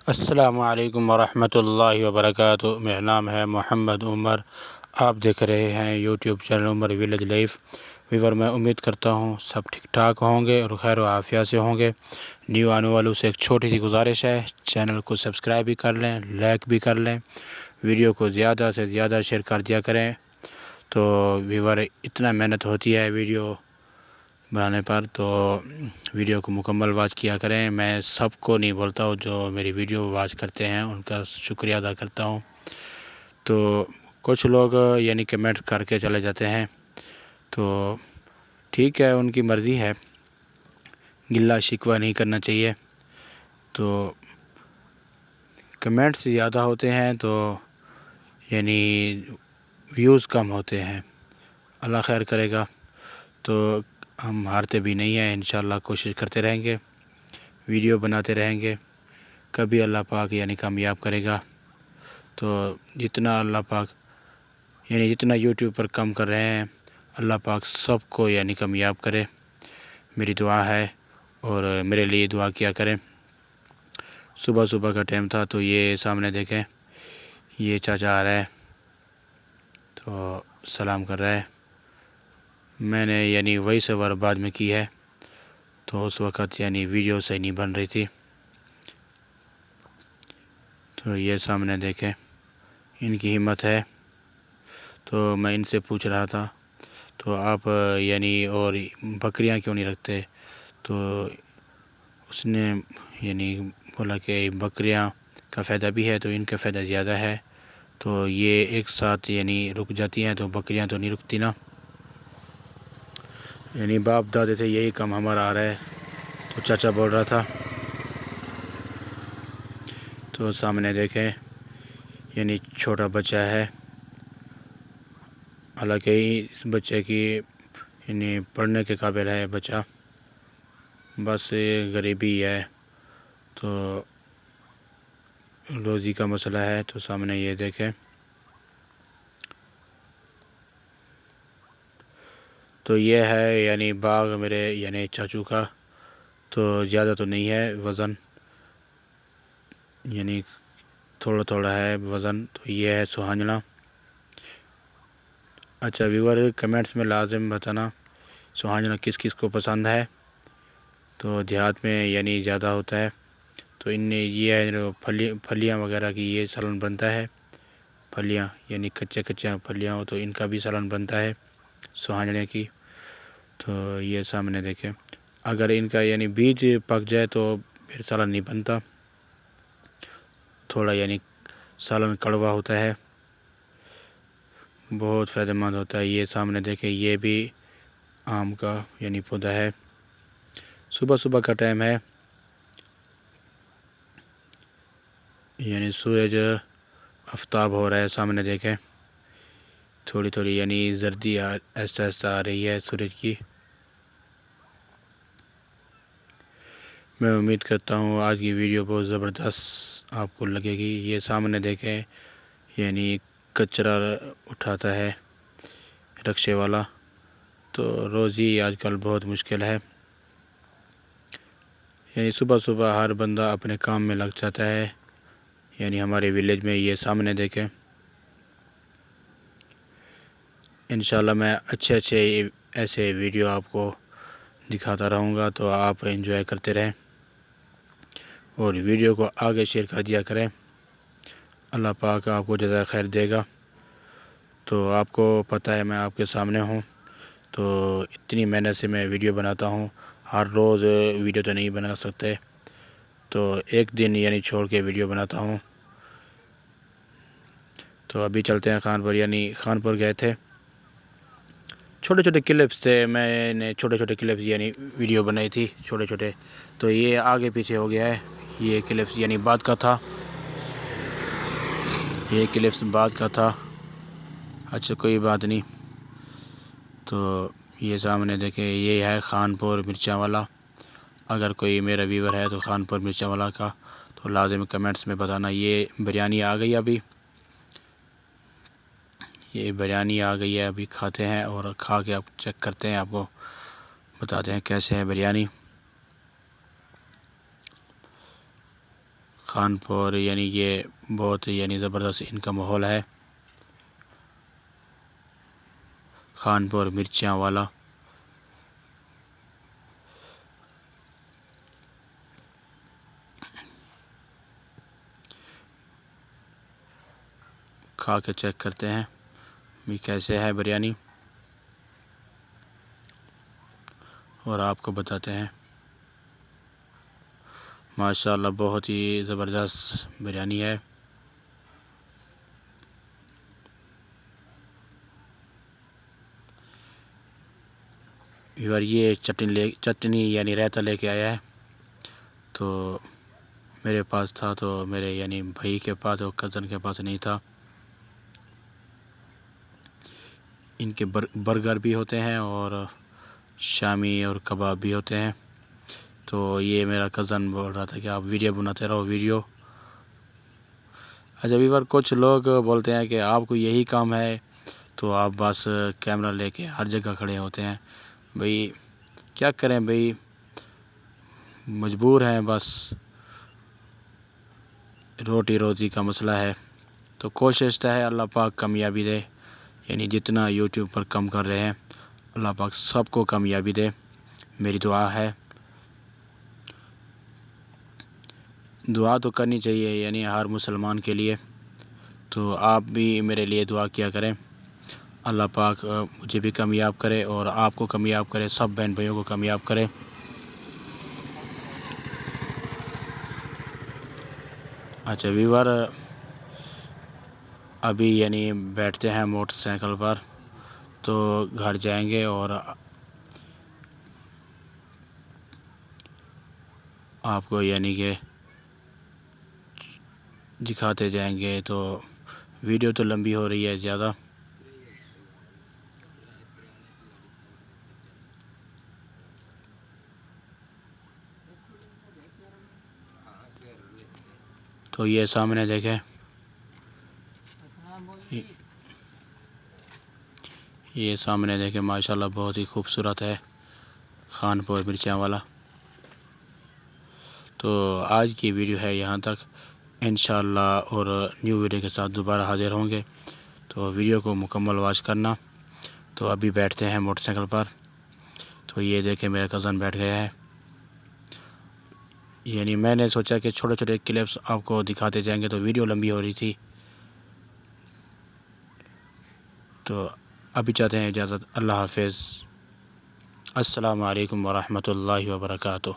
السلام علیکم ورحمۃ اللہ وبرکاتہ۔ میرا نام ہے محمد عمر۔ آپ دیکھ رہے ہیں یوٹیوب چینل عمر ویلیج لائف۔ ویور میں امید کرتا ہوں سب ٹھیک ٹھاک ہوں گے اور خیر و عافیت سے ہوں گے۔ نیو آنے والوں سے ایک چھوٹی سی گزارش ہے، چینل کو سبسکرائب بھی کر لیں، لائک بھی کر لیں، ویڈیو کو زیادہ سے زیادہ شیئر کر دیا کریں۔ تو ویور اتنا محنت ہوتی ہے ویڈیو بنانے پر، تو ویڈیو کو مکمل واچ کیا کریں۔ میں سب کو نہیں بولتا ہوں، جو میری ویڈیو واچ کرتے ہیں ان کا شکریہ ادا کرتا ہوں۔ تو کچھ لوگ کمنٹ کر کے چلے جاتے ہیں، تو ٹھیک ہے، ان کی مرضی ہے، گلہ شکوہ نہیں کرنا چاہیے۔ تو کمنٹس زیادہ ہوتے ہیں تو ویوز کم ہوتے ہیں، اللہ خیر کرے گا۔ تو ہم ہارتے بھی نہیں ہیں، انشاءاللہ کوشش کرتے رہیں گے، ویڈیو بناتے رہیں گے، کبھی اللہ پاک کامیاب کرے گا۔ تو جتنا اللہ پاک جتنا یوٹیوب پر کم کر رہے ہیں، اللہ پاک سب کو کامیاب کرے، میری دعا ہے۔ اور میرے لیے دعا کیا کریں۔ صبح صبح کا ٹائم تھا، تو یہ سامنے دیکھیں، یہ چاچا آ رہا ہے تو سلام کر رہا ہے۔ میں نے وائس اوور بعد میں کی ہے، تو اس وقت ویڈیو صحیح نہیں بن رہی تھی۔ تو یہ سامنے دیکھیں، ان کی ہمت ہے۔ تو میں ان سے پوچھ رہا تھا، تو آپ اور بکریاں کیوں نہیں رکھتے؟ تو اس نے بولا کہ بکریاں کا فائدہ بھی ہے، تو ان کا فائدہ زیادہ ہے، تو یہ ایک ساتھ رک جاتی ہیں، تو بکریاں تو نہیں رکتی نا۔ باپ دادے سے یہی کام ہمارا آ رہا ہے، تو چاچا بول رہا تھا۔ تو سامنے دیکھیں، چھوٹا بچہ ہے، حالانکہ اس بچے کی پڑھنے کے قابل ہے بچہ، بس غریبی ہے، تو روزی کا مسئلہ ہے۔ تو سامنے یہ دیکھیں، تو یہ ہے باغ میرے چاچو کا، تو زیادہ تو نہیں ہے وزن، تھوڑا تھوڑا ہے وزن۔ تو یہ ہے سوہانجنا۔ اچھا ویور، کمنٹس میں لازم بتانا سوہانجنا کس کس کو پسند ہے۔ تو دیہات میں زیادہ ہوتا ہے، تو ان نے یہ ہے پھلیاں وغیرہ کی یہ سالن بنتا ہے، پھلیاں کچے پھلیاں ہو تو ان کا بھی سالن بنتا ہے سوہانجنے کی۔ تو یہ سامنے دیکھیں، اگر ان کا بیج پک جائے تو پھر سالن نہیں بنتا، تھوڑا سالن کڑوا ہوتا ہے، بہت فائدہ مند ہوتا ہے۔ یہ سامنے دیکھیں، یہ بھی آم کا پودا ہے۔ صبح صبح کا ٹائم ہے، سورج آفتاب ہو رہا ہے، سامنے دیکھیں، تھوڑی تھوڑی زردی آہستہ آہستہ آ رہی ہے سورج کی۔ میں امید کرتا ہوں آج کی ویڈیو بہت زبردست آپ کو لگے گی۔ یہ سامنے دیکھیں، کچرا اٹھاتا ہے رکشے والا، تو روزی آج کل بہت مشکل ہے، صبح صبح ہر بندہ اپنے کام میں لگ جاتا ہے، ہمارے ویلیج میں۔ یہ سامنے دیکھیں، انشاءاللہ میں اچھے ایسے ویڈیو آپ کو دکھاتا رہوں گا، تو آپ انجوائے کرتے رہیں اور ویڈیو کو آگے شیئر کر دیا کریں۔ اللہ پاک آپ کو جزائے خیر دے گا۔ تو آپ کو پتہ ہے میں آپ کے سامنے ہوں، تو اتنی محنت سے میں ویڈیو بناتا ہوں، ہر روز ویڈیو تو نہیں بنا سکتے، تو ایک دن چھوڑ کے ویڈیو بناتا ہوں۔ تو ابھی چلتے ہیں خانپور، خانپور گئے تھے، چھوٹے چھوٹے کلپس تھے، میں نے چھوٹے چھوٹے کلپس ویڈیو بنائی تھی چھوٹے چھوٹے، تو یہ آگے پیچھے ہو گیا ہے، یہ کلپس بعد کا تھا، یہ کلپس بعد کا تھا۔ اچھا کوئی بات نہیں۔ تو یہ سامنے دیکھیں، یہ ہے خانپور مرچاں والا۔ اگر کوئی میرا ویور ہے تو خانپور مرچاں والا کا، تو لازم کمنٹس میں بتانا۔ یہ بریانی آ گئی، ابھی یہ بریانی آ گئی ہے، ابھی کھاتے ہیں اور کھا کے آپ چیک کرتے ہیں، آپ کو بتاتے ہیں کیسے ہے بریانی۔ خانپور یعنی یہ بہت یعنی زبردست ان کا ماحول ہے، خانپور مرچیاں والا۔ کھا کے چیک کرتے ہیں بھی کیسے ہے بریانی، اور آپ کو بتاتے ہیں۔ ماشاءاللہ بہت ہی زبردست بریانی ہے۔ یہ چٹنی یعنی رائتا لے کے آیا ہے، تو میرے پاس تھا، تو میرے یعنی بھائی کے پاس اور کزن کے پاس نہیں تھا۔ ان کے برگر بھی ہوتے ہیں اور شامی اور کباب بھی ہوتے ہیں۔ تو یہ میرا کزن بول رہا تھا کہ آپ ویڈیو بناتے رہو ویڈیو۔ اچھا ویور، کچھ لوگ بولتے ہیں کہ آپ کو یہی کام ہے تو آپ بس کیمرہ لے کے ہر جگہ کھڑے ہوتے ہیں۔ بھئی کیا کریں بھئی، مجبور ہیں، بس روٹی روزی کا مسئلہ ہے۔ تو کوشش تو ہے اللہ پاک کامیابی دے، یعنی جتنا یوٹیوب پر کم کر رہے ہیں اللہ پاک سب کو کامیابی دے، میری دعا ہے۔ دعا تو کرنی چاہیے یعنی ہر مسلمان کے لیے، تو آپ بھی میرے لیے دعا کیا کریں، اللہ پاک مجھے بھی کامیاب کرے اور آپ کو کامیاب کرے، سب بہن بھائیوں کو کامیاب کرے۔ اچھا ویور، ابھی یعنی بیٹھتے ہیں موٹر سائیکل پر، تو گھر جائیں گے اور آپ کو یعنی کہ دکھاتے جائیں گے، تو ویڈیو تو لمبی ہو رہی ہے زیادہ۔ تو یہ سامنے دیکھیں، یہ سامنے دیکھیں ماشاءاللہ بہت ہی خوبصورت ہے خانپور مرچیاں والا۔ تو آج کی ویڈیو ہے یہاں تک، انشاءاللہ اور نیو ویڈیو کے ساتھ دوبارہ حاضر ہوں گے، تو ویڈیو کو مکمل واچ کرنا۔ تو ابھی بیٹھتے ہیں موٹر سائیکل پر، تو یہ دیکھیں میرا کزن بیٹھ گیا ہے۔ یعنی میں نے سوچا کہ چھوٹے چھوٹے کلپس آپ کو دکھاتے جائیں گے تو ویڈیو لمبی ہو رہی تھی، تو ابھی چاہتے ہیں اجازت، اللہ حافظ، السلام علیکم ورحمۃ اللہ وبرکاتہ۔